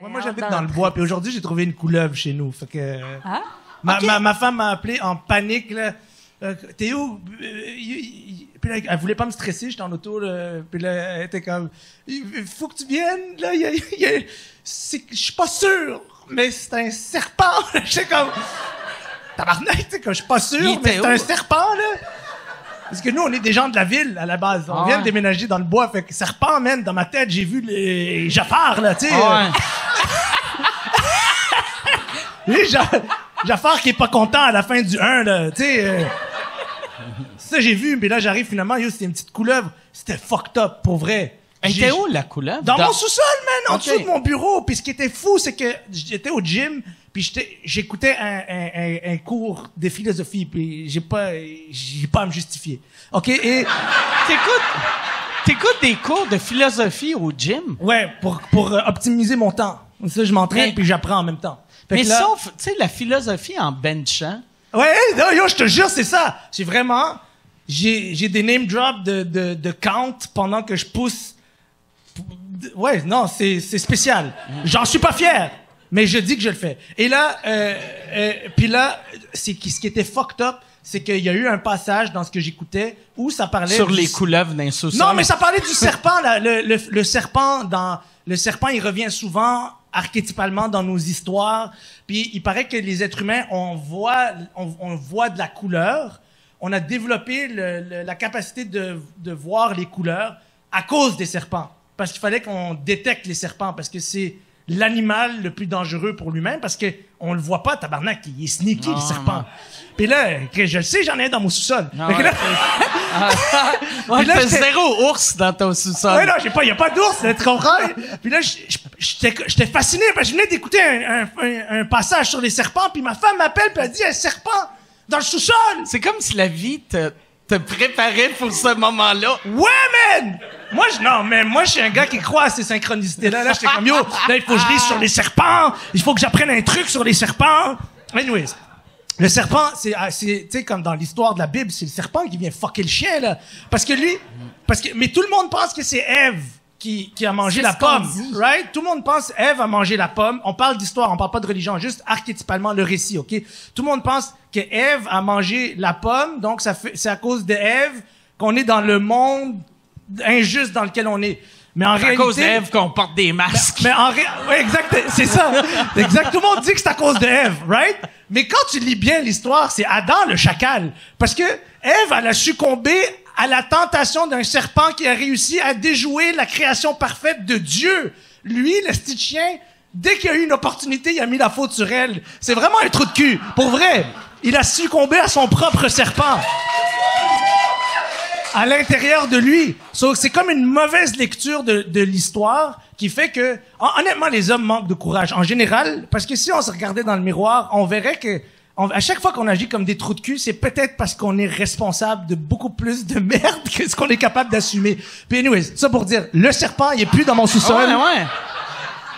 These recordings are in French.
Moi, j'habite dans le bois, puis aujourd'hui, j'ai trouvé une couleuvre chez nous. Fait que Ah? ma femme m'a appelé en panique, là. T'es où? Puis là, elle voulait pas me stresser, j'étais en auto, là. Puis là, elle était comme, il faut que tu viennes, là. Je suis pas sûr, mais c'est un serpent. J'étais comme, tabarnak, tu sais, je suis pas sûr, mais c'est un serpent, là. Parce que nous, on est des gens de la ville, à la base. On vient de déménager dans le bois. Fait que serpent, man, dans ma tête, j'ai vu les Jafar, là, tu sais. Les Jafar qui est pas content à la fin du 1, là, tu sais. Ça, j'ai vu, mais là, j'arrive finalement, c'était une petite couleuvre. C'était fucked up, pour vrai. Elle était où, la couleuvre? Dans mon sous-sol, man, en dessous de mon bureau. Puis ce qui était fou, c'est que j'étais au gym, puis j'écoutais un cours de philosophie, puis j'ai pas à me justifier. OK? Et T'écoutes des cours de philosophie au gym? Ouais, pour optimiser mon temps. Ça, je m'entraîne, puis j'apprends en même temps. Fait Mais que là, sauf, tu sais, la philosophie en benchant. Ouais, non, yo, je te jure, c'est ça. J'ai des name drops de count pendant que je pousse. Ouais, non, c'est spécial. J'en suis pas fier, mais je dis que je le fais. Et là, puis là, ce qui était fucked up, c'est qu'il y a eu un passage dans ce que j'écoutais où ça parlait Sur les couleuvres d'un sous-sol. Non, mais ça parlait du serpent, là. Le serpent, il revient souvent archétypalement dans nos histoires. Puis il paraît que les êtres humains, on voit de la couleur. On a développé la capacité de voir les couleurs à cause des serpents. Parce qu'il fallait qu'on détecte les serpents, parce que c'est l'animal le plus dangereux pour lui-même, parce que on le voit pas, tabarnak, il est sneaky, le serpent. Puis là, je le sais, j'en ai un dans mon sous-sol. Fait que là, puis là, zéro ours dans ton sous-sol. Ouais, non, y a pas d'ours, tu comprends? Puis là, j'étais fasciné, parce que je venais d'écouter un passage sur les serpents, puis ma femme m'appelle, puis elle dit, un serpent dans le sous-sol! C'est comme si la vie te préparait pour ce moment-là. Ouais, man! Moi, je suis un gars qui croit à ces synchronicités-là. Là, j'étais comme, yo, là, il faut que je lise sur les serpents. Il faut que j'apprenne un truc sur les serpents. Anyways. Le serpent, c'est, tu sais, comme dans l'histoire de la Bible, c'est le serpent qui vient fucker le chien, là. Mais tout le monde pense que c'est Ève qui a mangé la pomme. Right? Tout le monde pense Ève a mangé la pomme. On parle d'histoire, on parle pas de religion, juste archétypalement le récit, OK? Tout le monde pense que Ève a mangé la pomme, donc c'est à cause de Ève qu'on est dans le monde injuste dans lequel on est. Mais en réalité, à cause d'Ève qu'on porte des masques. Mais ouais, exact, c'est ça. Exact. Tout le monde dit que c'est à cause d'Ève, right? Mais quand tu lis bien l'histoire, c'est Adam le chacal. Parce que Ève, elle a succombé à la tentation d'un serpent qui a réussi à déjouer la création parfaite de Dieu. Lui, le petit chien, dès qu'il a eu une opportunité, il a mis la faute sur elle. C'est vraiment un trou de cul. Pour vrai. Il a succombé à son propre serpent. À l'intérieur de lui. C'est comme une mauvaise lecture de l'histoire qui fait que, honnêtement, les hommes manquent de courage. En général, parce que si on se regardait dans le miroir, on verrait que à chaque fois qu'on agit comme des trous de cul, c'est peut-être parce qu'on est responsable de beaucoup plus de merde que ce qu'on est capable d'assumer. Puis anyways, ça pour dire, le serpent, il est plus dans mon sous-sol. Ouais.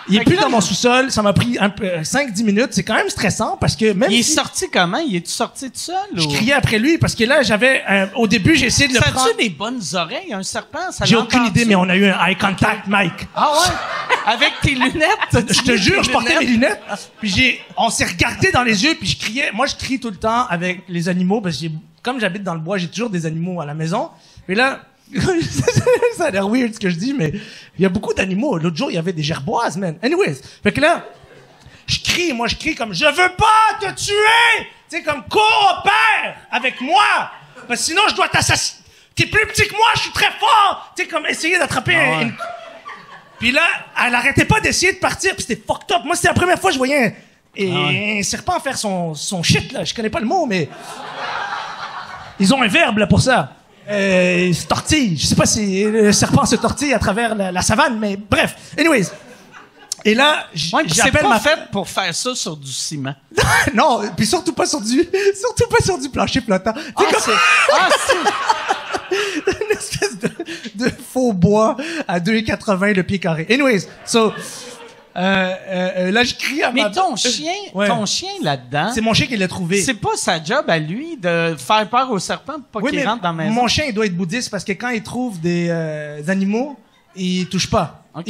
Il est plus dans mon sous-sol. Ça m'a pris 5-10 minutes. C'est quand même stressant parce que même il est sorti comment? Il est-tu sorti tout seul? Je criais après lui parce que là, au début, j'ai essayé de le prendre. Ça a-tu des bonnes oreilles, un serpent? J'ai aucune idée, mais on a eu un eye contact, Mike. Ah ouais? Avec tes lunettes? Je te jure, je portais mes lunettes. Puis on s'est regardé dans les yeux, puis je criais. Moi, je crie tout le temps avec les animaux parce que comme j'habite dans le bois, j'ai toujours des animaux à la maison. Et là, ça a l'air weird ce que je dis, mais il y a beaucoup d'animaux. L'autre jour, il y avait des gerboises, man. Anyways. Fait que là, je crie comme, je veux pas te tuer! Tu sais, comme, coopère avec moi! Parce que sinon, je dois t'assassiner. T'es plus petit que moi, je suis très fort! Tu sais, comme, essayer d'attraper une... Puis là, elle arrêtait pas d'essayer de partir, puis c'était fucked up. Moi, c'était la première fois que je voyais un serpent faire son shit, là. Je connais pas le mot, mais... Ils ont un verbe, là, pour ça. Se tortille. Je sais pas si le serpent se tortille à travers la savane, mais bref. Anyways. Et là, j'appelle ma fait pour faire ça sur du ciment. Non, puis surtout pas sur du plancher flottant. Une espèce de faux bois à 2,80 le pied carré. Anyways, là, je crie à Mais ton chien là-dedans... C'est mon chien qui l'a trouvé. C'est pas sa job à lui de faire peur aux serpents pour pas qu'il rentre dans la maison. Mon chien, il doit être bouddhiste parce que quand il trouve des animaux, il touche pas. OK.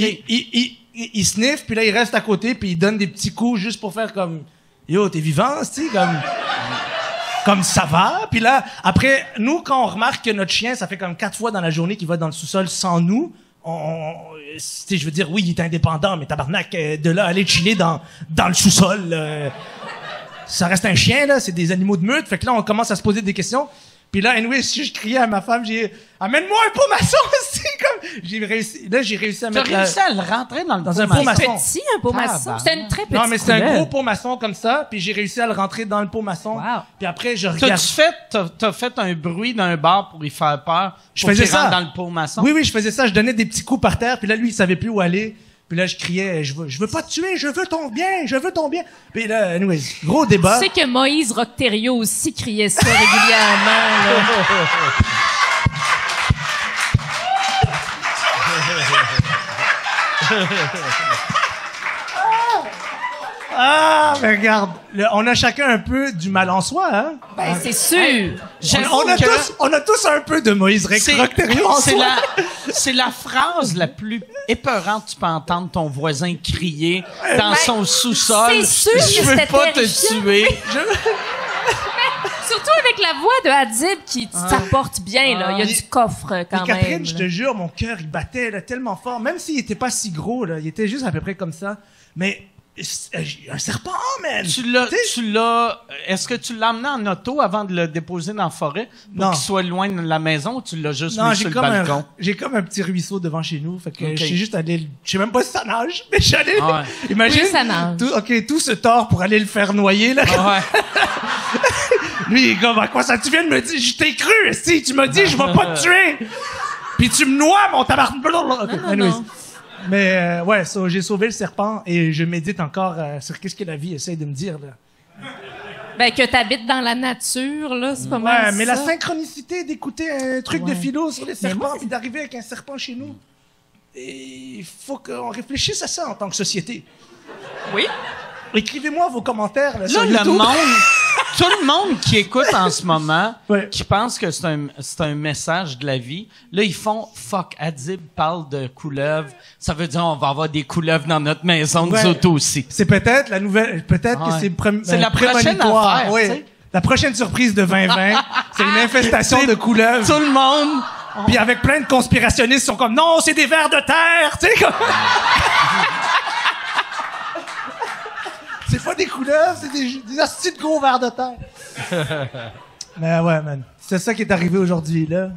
Il sniffe, puis là, il reste à côté, puis il donne des petits coups juste pour faire comme... Yo, t'es vivant, tu sais, comme ça va. Puis là, après, nous, quand on remarque que notre chien, ça fait comme 4 fois dans la journée qu'il va dans le sous-sol sans nous, tu sais, je veux dire, oui, il est indépendant, mais tabarnak, de là, aller chiller dans le sous-sol, ça reste un chien, là, c'est des animaux de meute. Fait que là, on commence à se poser des questions. Puis là, anyway, si je criais à ma femme, amène-moi un pot maçon, c'est comme, j'ai réussi à mettre réussi à le rentrer dans un pot maçon. Petit, un pot maçon. C'était une très petite Non, mais c'était un couleur. gros pot maçon comme ça, puis j'ai réussi à le rentrer dans le pot maçon. Wow. Puis après, je regarde. T'as fait un bruit d'un bar pour y faire peur? Je faisais ça. Rentre dans le pot maçon? Oui, je faisais ça. Je donnais des petits coups par terre, puis là, lui, il savait plus où aller. Puis là, je criais, je veux pas te tuer, je veux ton bien, je veux ton bien. Puis là, anyway, gros débat. Tu sais que Moïse Rockterio aussi criait ça régulièrement, là. Ah, mais regarde, on a chacun un peu du mal en soi, hein? Ben, c'est sûr. On a tous un peu de Moïse Rockterio en soi. C'est la phrase la plus épeurante que tu peux entendre ton voisin crier dans son sous-sol. c'est sûr que Je veux c'était pas terrifiant. te tuer. Surtout avec la voix de Hadib qui t'apporte bien, là. Il y a du coffre, quand Et Catherine, même. je te jure, mon cœur, il battait là, tellement fort. Même s'il était pas si gros, là, il était juste à peu près comme ça. Mais un serpent, man! Est-ce que tu l'as emmené en auto avant de le déposer dans la forêt pour Non. qu'il soit loin de la maison ou tu l'as juste Non, mis sur le balcon? j'ai comme un petit ruisseau devant chez nous. Fait que Ok. je suis juste allé, je sais même pas si ça nage, mais je suis allé. Ah ouais. Imagine. Oui, ça nage. Tout ce tort pour aller le faire noyer, là. Ah ouais. Lui, il est comme, à quoi ça, tu viens de me dire, je t'ai cru, si, tu m'as dit, je vais pas te tuer. Puis tu me noies, mon tabarnak. Okay, anyways. non. Mais, ouais, j'ai sauvé le serpent et je médite encore sur qu'est-ce que la vie essaie de me dire, là. Ben, que t'habites dans la nature, là, c'est pas mal Ouais, mais ça. la synchronicité d'écouter un truc de philo sur les serpents puis d'arriver avec un serpent chez nous. Et il faut qu'on réfléchisse à ça en tant que société. Oui. Écrivez-moi vos commentaires là, sur Là, YouTube. tout le monde qui écoute en ce moment, Ouais. qui pense que c'est un message de la vie, là, ils font « Fuck, Hadib parle de couleuvres. Ça veut dire on va avoir des couleuvres dans notre maison, Ouais. nous autres aussi. » C'est peut-être la nouvelle. Peut-être que Ouais. c'est la prochaine prémonitoire. affaire, Oui. tu sais. La prochaine surprise de 2020, c'est une infestation de couleuvres. Tout le monde... Puis avec plein de conspirationnistes qui sont comme non, c'est des vers de terre, tu sais comme. C'est pas des couleuvres, c'est des hosties de gros vers de terre. Mais ouais, man. C'est ça qui est arrivé aujourd'hui, là.